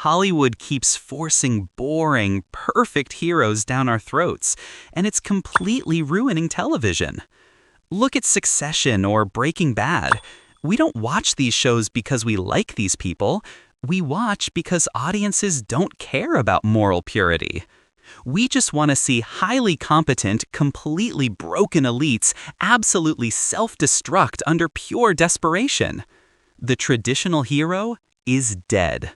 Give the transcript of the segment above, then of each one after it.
Hollywood keeps forcing boring, perfect heroes down our throats, and it's completely ruining television. Look at Succession or Breaking Bad. We don't watch these shows because we like these people. We watch because audiences don't care about moral purity. We just want to see highly competent, completely broken elites absolutely self-destruct under pure desperation. The traditional hero is dead.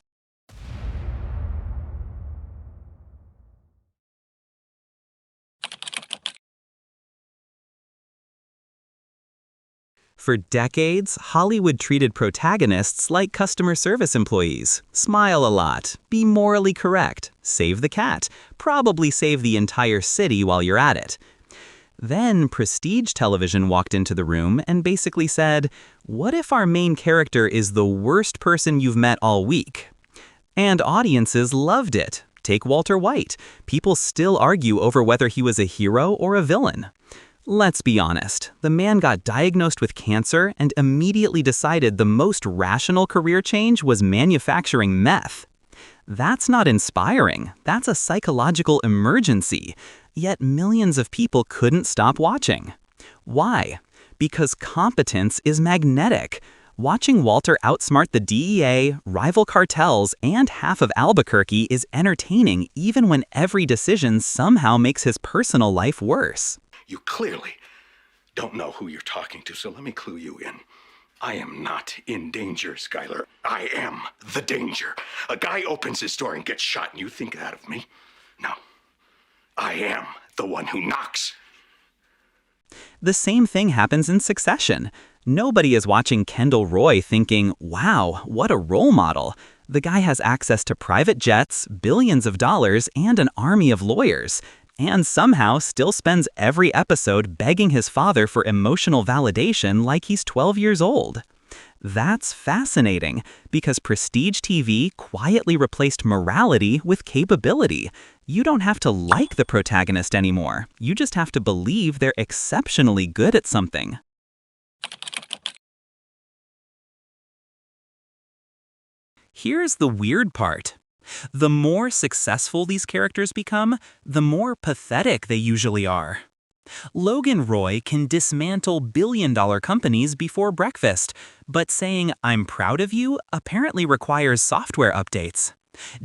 For decades, Hollywood treated protagonists like customer service employees. Smile a lot, be morally correct, save the cat, probably save the entire city while you're at it. Then prestige television walked into the room and basically said, what if our main character is the worst person you've met all week? And audiences loved it. Take Walter White. People still argue over whether he was a hero or a villain. Let's be honest, the man got diagnosed with cancer and immediately decided the most rational career change was manufacturing meth. That's not inspiring, that's a psychological emergency, yet millions of people couldn't stop watching. Why? Because competence is magnetic. Watching Walter outsmart the DEA, rival cartels, and half of Albuquerque is entertaining even when every decision somehow makes his personal life worse. You clearly don't know who you're talking to, so let me clue you in. I am not in danger, Skylar. I am the danger. A guy opens his door and gets shot, and you think that of me? No. I am the one who knocks. The same thing happens in Succession. Nobody is watching Kendall Roy thinking, wow, what a role model. The guy has access to private jets, billions of dollars, and an army of lawyers. And somehow still spends every episode begging his father for emotional validation like he's 12 years old. That's fascinating, because prestige TV quietly replaced morality with capability. You don't have to like the protagonist anymore. You just have to believe they're exceptionally good at something. Here's the weird part. The more successful these characters become, the more pathetic they usually are. Logan Roy can dismantle billion-dollar companies before breakfast, but saying, "I'm proud of you," apparently requires software updates.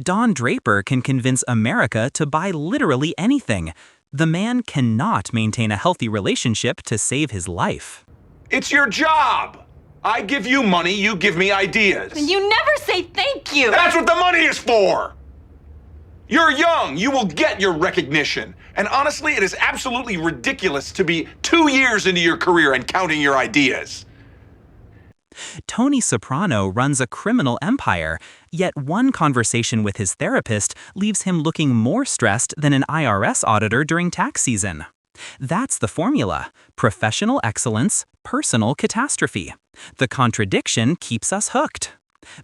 Don Draper can convince America to buy literally anything. The man cannot maintain a healthy relationship to save his life. It's your job! I give you money, you give me ideas. And you never say thank you! That's what the money is for! You're young, you will get your recognition. And honestly, it is absolutely ridiculous to be 2 years into your career and counting your ideas. Tony Soprano runs a criminal empire, yet one conversation with his therapist leaves him looking more stressed than an IRS auditor during tax season. That's the formula: professional excellence, personal catastrophe. The contradiction keeps us hooked.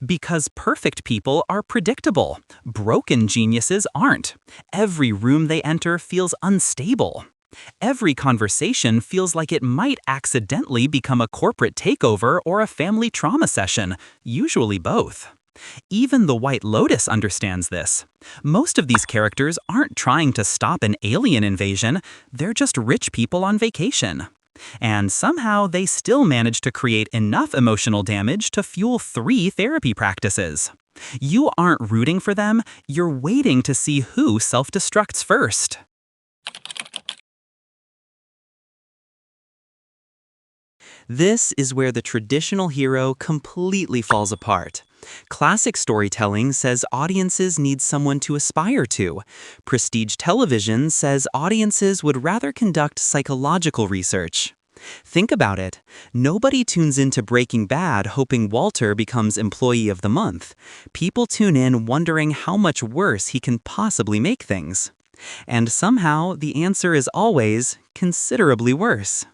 Because perfect people are predictable, broken geniuses aren't. Every room they enter feels unstable. Every conversation feels like it might accidentally become a corporate takeover or a family trauma session, usually both. Even the White Lotus understands this. Most of these characters aren't trying to stop an alien invasion, they're just rich people on vacation. And somehow they still manage to create enough emotional damage to fuel 3 therapy practices. You aren't rooting for them, you're waiting to see who self-destructs first. This is where the traditional hero completely falls apart. Classic storytelling says audiences need someone to aspire to. Prestige television says audiences would rather conduct psychological research. Think about it. Nobody tunes into Breaking Bad hoping Walter becomes Employee of the Month. People tune in wondering how much worse he can possibly make things. And somehow the answer is always considerably worse.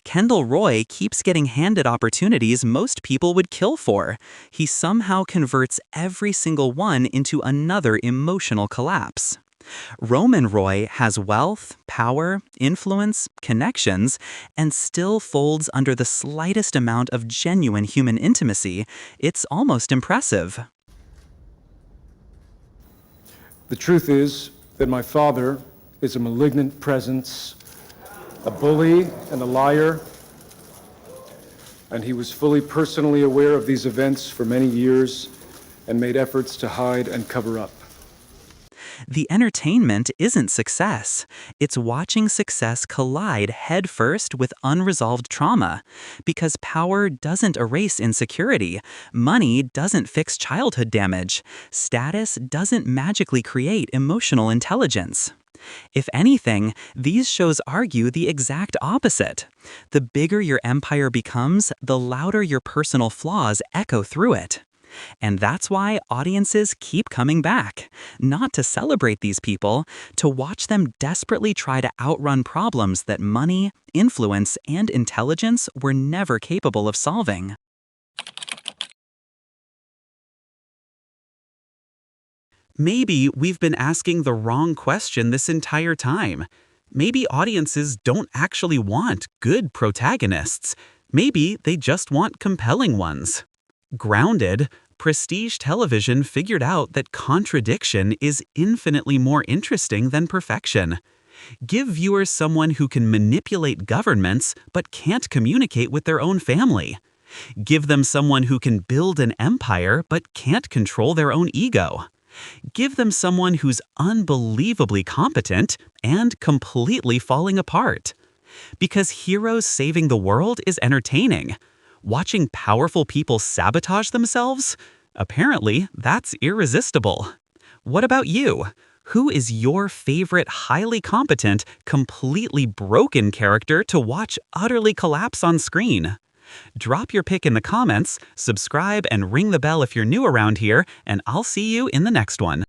Kendall Roy keeps getting handed opportunities most people would kill for. He somehow converts every single one into another emotional collapse. Roman Roy has wealth, power, influence, connections, and still folds under the slightest amount of genuine human intimacy. It's almost impressive. The truth is that my father is a malignant presence, a bully and a liar, and he was fully personally aware of these events for many years and made efforts to hide and cover up. The entertainment isn't success. It's watching success collide headfirst with unresolved trauma. Because power doesn't erase insecurity. Money doesn't fix childhood damage. Status doesn't magically create emotional intelligence. If anything, these shows argue the exact opposite. The bigger your empire becomes, the louder your personal flaws echo through it. And that's why audiences keep coming back. Not to celebrate these people, to watch them desperately try to outrun problems that money, influence, and intelligence were never capable of solving. Maybe we've been asking the wrong question this entire time. Maybe audiences don't actually want good protagonists. Maybe they just want compelling ones. Grounded, prestige television figured out that contradiction is infinitely more interesting than perfection. Give viewers someone who can manipulate governments but can't communicate with their own family. Give them someone who can build an empire but can't control their own ego. Give them someone who's unbelievably competent and completely falling apart. Because heroes saving the world is entertaining. Watching powerful people sabotage themselves? Apparently, that's irresistible. What about you? Who is your favorite highly competent, completely broken character to watch utterly collapse on screen? Drop your pick in the comments, subscribe, and ring the bell if you're new around here, and I'll see you in the next one.